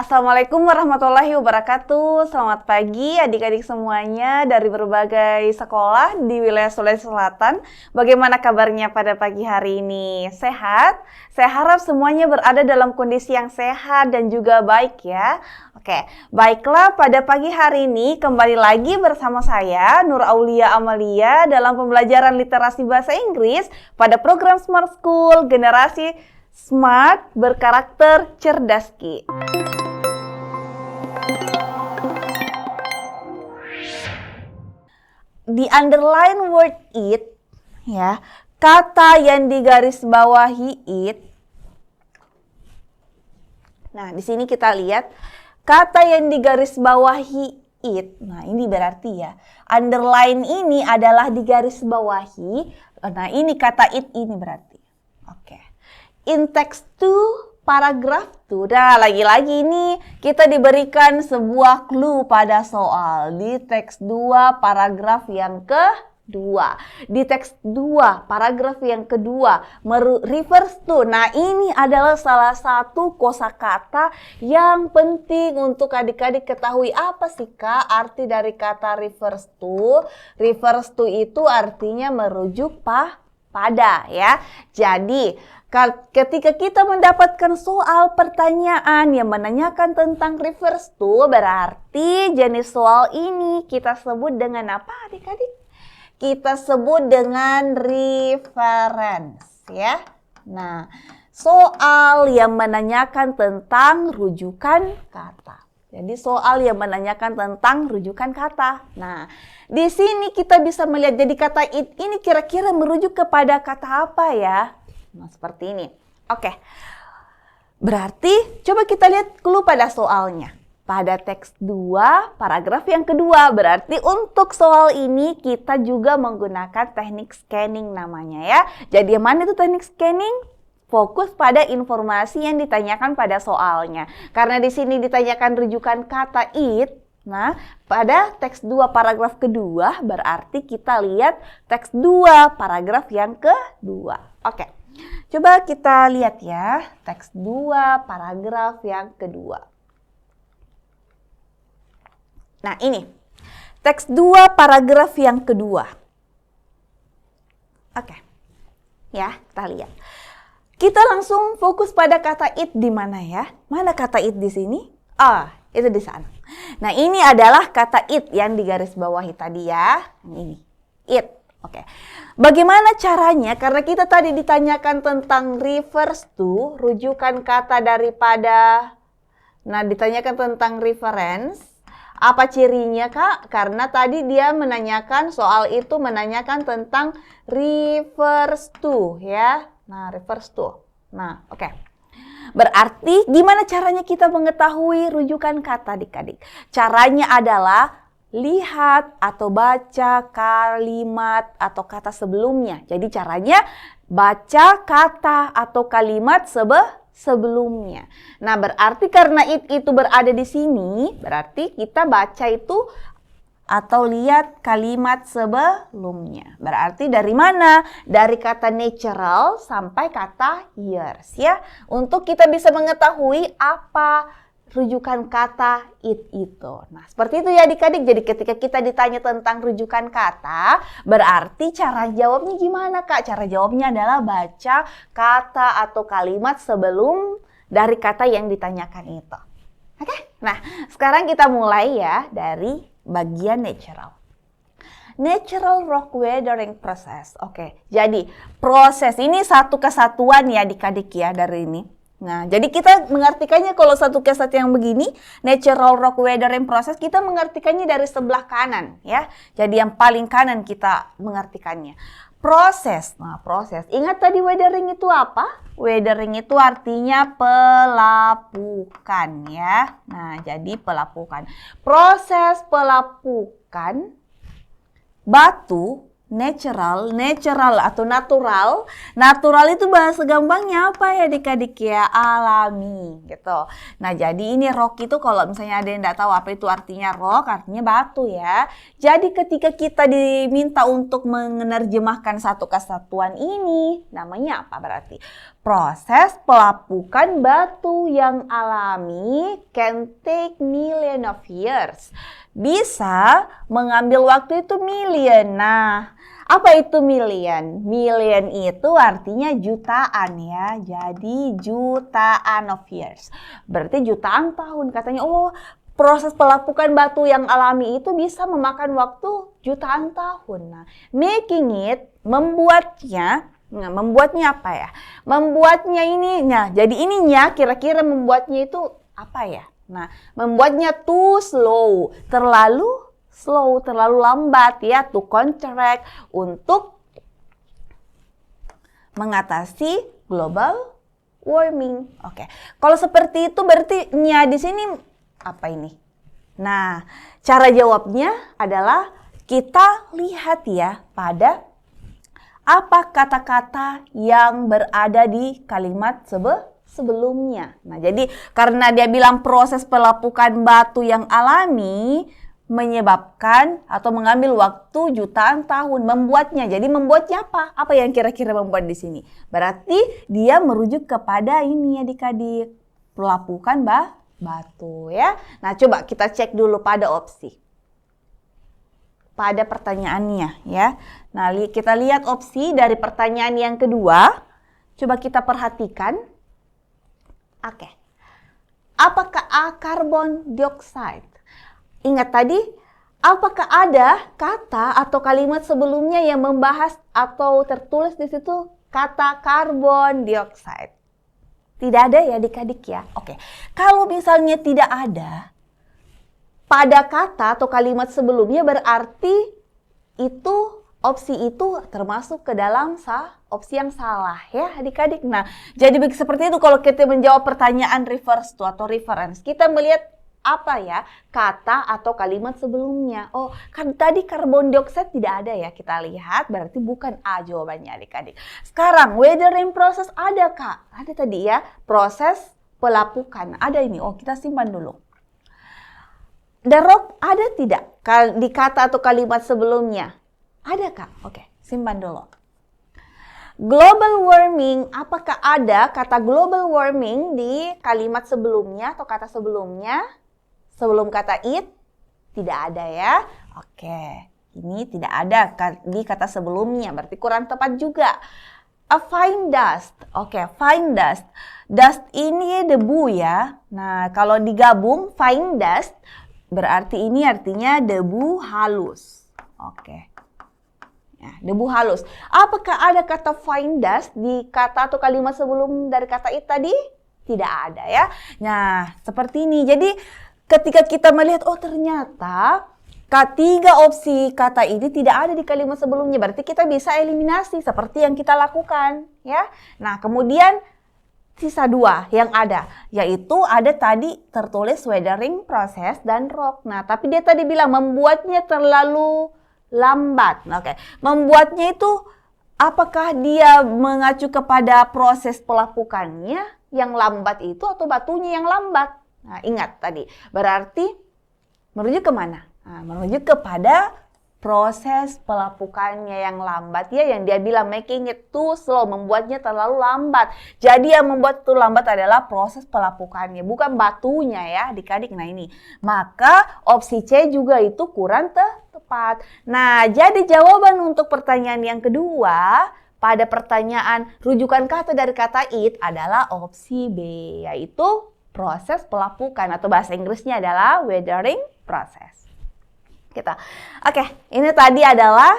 Assalamualaikum warahmatullahi wabarakatuh. Selamat pagi adik-adik semuanya dari berbagai sekolah di wilayah Sulawesi Selatan. Bagaimana kabarnya pada pagi hari ini? Sehat? Saya harap semuanya berada dalam kondisi yang sehat dan juga baik ya. Oke, baiklah pada pagi hari ini kembali lagi bersama saya Nur Aulia Amalia dalam pembelajaran literasi bahasa Inggris pada program Smart School Generasi Smart Berkarakter Cerdaski. Di underline word it, ya, kata yang digarisbawahi it. Nah, di sini kita lihat kata yang digarisbawahi it. Nah, ini berarti ya, underline ini adalah digarisbawahi. Nah, ini kata it ini berarti. Oke. In text 2, paragraf 2. Nah, lagi-lagi ini kita diberikan sebuah clue pada soal. Di teks 2, paragraf yang kedua. Di teks 2, paragraf yang kedua, refers to. Nah, ini adalah salah satu kosakata yang penting untuk adik-adik ketahui. Apa sih, Kak, arti dari kata refers to? Refers to itu artinya merujuk pada, ya. Jadi, ketika kita mendapatkan soal pertanyaan yang menanyakan tentang refers to, berarti jenis soal ini kita sebut dengan apa, adik-adik? Kita sebut dengan reference, ya. Nah, soal yang menanyakan tentang rujukan kata. Jadi soal yang menanyakan tentang rujukan kata. Nah, di sini kita bisa melihat jadi kata it ini kira-kira merujuk kepada kata apa ya? Nah, seperti ini. Oke. Berarti coba kita lihat clue pada soalnya. Pada teks 2, paragraf yang kedua. Berarti untuk soal ini kita juga menggunakan teknik scanning namanya ya. Jadi yang mana itu teknik scanning? Fokus pada informasi yang ditanyakan pada soalnya. Karena di sini ditanyakan rujukan kata it. Nah, pada teks 2 paragraf kedua berarti kita lihat teks 2 paragraf yang kedua. Oke. Coba kita lihat ya, teks 2 paragraf yang kedua. Nah, ini teks 2 paragraf yang kedua. Oke. Ya, kita lihat. Kita langsung fokus pada kata it di mana ya? Mana kata it di sini? Itu di sana. Nah, ini adalah kata it yang digarisbawahi tadi ya. Ini, it. Oke. Bagaimana caranya? Karena kita tadi ditanyakan tentang refers to, rujukan kata daripada. Nah, ditanyakan tentang reference. Apa cirinya, Kak? Karena tadi dia menanyakan soal itu menanyakan tentang refers to, ya. Nah, refers to. Nah, oke. Berarti gimana caranya kita mengetahui rujukan kata, adik-adik? Caranya adalah lihat atau baca kalimat atau kata sebelumnya. Jadi caranya baca kata atau kalimat sebelumnya. Nah, berarti karena itu berada di sini, berarti kita baca itu atau lihat kalimat sebelumnya. Berarti dari mana? Dari kata natural sampai kata years ya. Untuk kita bisa mengetahui apa rujukan kata it itu. Nah, seperti itu ya adik-adik. Jadi ketika kita ditanya tentang rujukan kata, berarti cara jawabnya gimana, Kak? Cara jawabnya adalah baca kata atau kalimat sebelum dari kata yang ditanyakan itu. Oke? Nah, sekarang kita mulai ya dari bagian natural. Natural rock weathering process. Oke, jadi proses ini satu kesatuan ya adik-adik ya dari ini. Nah, jadi kita mengartikannya kalau satu kesatuan yang begini, natural rock weathering process, kita mengartikannya dari sebelah kanan ya. Jadi yang paling kanan kita mengartikannya. Proses. Nah, proses. Ingat tadi weathering itu apa? Weathering itu artinya pelapukan ya. Nah, jadi pelapukan. Proses pelapukan batu Natural atau natural. Natural itu bahasa gampangnya apa ya adik-adik ya? Alami gitu. Nah jadi ini rock itu kalau misalnya ada yang tidak tahu apa itu artinya rock, artinya batu ya. Jadi ketika kita diminta untuk menerjemahkan satu kesatuan ini, namanya apa berarti? Proses pelapukan batu yang alami can take million of years. Bisa mengambil waktu itu million. Nah, apa itu million? Million itu artinya jutaan ya. Jadi jutaan of years. Berarti jutaan tahun. Katanya, oh proses pelapukan batu yang alami itu bisa memakan waktu jutaan tahun. Nah, making it, membuatnya apa ya? Membuatnya ini, nah jadi ininya kira-kira membuatnya itu apa ya? Nah, membuatnya too slow, terlalu slow, terlalu lambat ya, to contract, untuk mengatasi global warming. Oke. Kalau seperti itu berarti nya di sini apa ini? Nah, cara jawabnya adalah kita lihat ya pada apa kata-kata yang berada di kalimat sebelumnya. Nah, jadi karena dia bilang proses pelapukan batu yang alami menyebabkan atau mengambil waktu jutaan tahun membuatnya. Jadi membuatnya apa? Apa yang kira-kira membuat di sini? Berarti dia merujuk kepada ini adik-adik, pelapukan batu ya. Nah, coba kita cek dulu pada opsi. Pada pertanyaannya ya. Nah, kita lihat opsi dari pertanyaan yang kedua. Coba kita perhatikan. Oke. Apakah karbon dioksida? Ingat tadi, apakah ada kata atau kalimat sebelumnya yang membahas atau tertulis di situ kata karbon dioksida? Tidak ada ya adik-adik ya. Oke. Kalau misalnya tidak ada pada kata atau kalimat sebelumnya, berarti itu opsi itu termasuk ke dalam opsi yang salah ya adik-adik. Nah, jadi seperti itu kalau kita menjawab pertanyaan reverse to atau reference. Kita melihat apa ya kata atau kalimat sebelumnya. Oh, kan tadi karbon dioksida tidak ada ya, kita lihat berarti bukan A jawabannya adik-adik. Sekarang weathering process ada Kak. Ada tadi ya, proses pelapukan. Ada ini. Oh, kita simpan dulu. The rock ada tidak di kata atau kalimat sebelumnya? Ada Kak? Oke, simpan dulu. Global warming, apakah ada kata global warming di kalimat sebelumnya atau kata sebelumnya? Sebelum kata it? Tidak ada ya. Oke, ini tidak ada di kata sebelumnya, berarti kurang tepat juga. A fine dust. Oke, fine dust. Dust ini debu ya. Nah, kalau digabung fine dust, berarti ini artinya debu halus. Oke. Ya, debu halus. Apakah ada kata fine dust di kata atau kalimat sebelum dari kata it tadi? Tidak ada ya. Nah, seperti ini. Jadi, ketika kita melihat, oh ternyata ketiga opsi kata ini tidak ada di kalimat sebelumnya. Berarti kita bisa eliminasi seperti yang kita lakukan. Ya. Nah, kemudian sisa dua yang ada, yaitu ada tadi tertulis weathering process dan rock. Nah, tapi dia tadi bilang membuatnya terlalu lambat. Oke, membuatnya itu apakah dia mengacu kepada proses pelapukannya yang lambat itu atau batunya yang lambat? Nah, ingat tadi, berarti merujuk kemana? Nah, merujuk kepada proses pelapukannya yang lambat ya, yang dia bilang making it too slow, membuatnya terlalu lambat. Jadi yang membuat itu lambat adalah proses pelapukannya, bukan batunya ya adik-adik. Nah ini, maka opsi C juga itu kurang tepat. Nah, jadi jawaban untuk pertanyaan yang kedua pada pertanyaan rujukan kata dari kata it adalah opsi B, yaitu proses pelapukan atau bahasa Inggrisnya adalah weathering process. Kita. Oke, ini tadi adalah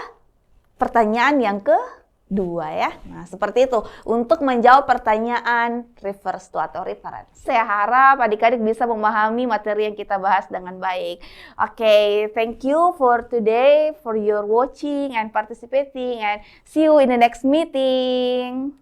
pertanyaan yang kedua ya. Nah, seperti itu untuk menjawab pertanyaan reverse to atau reference. Saya harap adik-adik bisa memahami materi yang kita bahas dengan baik. Oke, thank you for today for your watching and participating, and see you in the next meeting.